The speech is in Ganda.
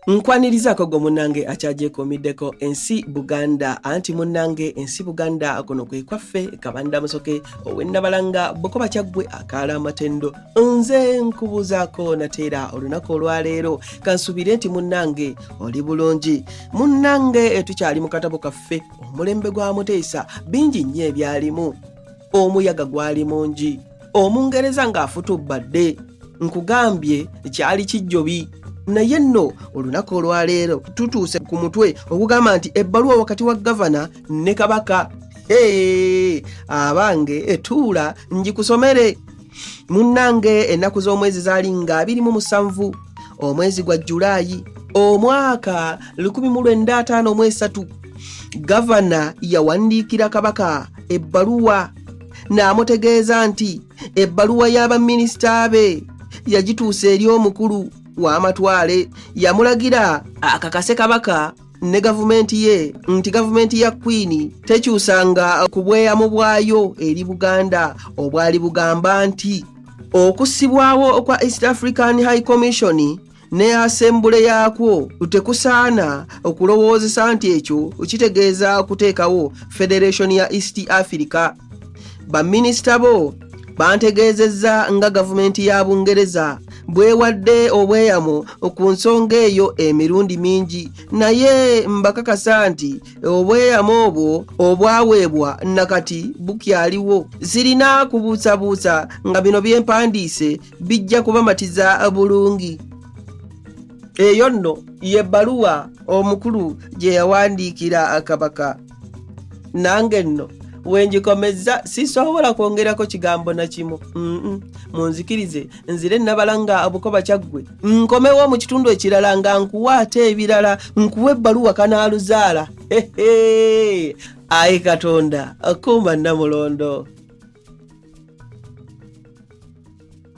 Nkwanirizaako go munnange akyajekomiddeko ensi Buganda anti munnange ensi Buganda kono kwe kwaffe Kabanda Musoke ow'ennabalanga Bukoba Kyaggwe akaala amatendo nze nkubuzaako nateera olunaku olwaleero kansubire nti munnange oli bulungi munnange tukyali mu katabo kaffe omulembe gwa Muteesa bingi nnyo ebyalimu omuyaga gwali mungi omungereza ng'afutubadde nkugambye kyali kijjobi naye nno olunaku olwaleero tutuuse ku mutwe okugamba nti ebbaluwa wakati wa gavana ne Kabaka abange etuula njikusomere munnange ennaku z'omwezi zaali nga 27 omwezi gwa Julaayi omwaka 1953 gavana yawandiikira Kabaka ebbaluwa n'amutegeeza nti ebbaluwa y'abaminisita be yagituusa eri omukulu w'amatwale yamulagira akakase Kabaka ne gavumenti ye nti gavumenti ya Queen tekyusanga ku bweyamu bwayo eri Buganda obwali bugamba nti okussibwawo kwa East African High Commission ne asembule yaakwo tekusaana okulowoozesa nti ekyo kitegeeza kuteekawo Federation ya East Africa. Baminisita bo bantegeezezza nga gavumenti ya Bungereza bwewadde obweyamu ku nsonga eyo emirundi mingi naye mbakakasa nti obweyamu obwo obwaweebwa nakati bukyaliwo zirina kubuusabuusa nga bino byempandiise bijja kubamatiza bulungi. Eyo nno y'ebbaluwa omukulu gye yawandiikira Kabaka. Nange nno wenjikomeza sisobola kwongerako kigambo na kimu. Munzikirize nzire nabalanga Bukoba Kyaggwe nkomewo mu kitundu ekirala nga nkuwaate ebirala nkuwe ebbaluwa kanaaluzaala. Ayi Katonda kumba Namulondo.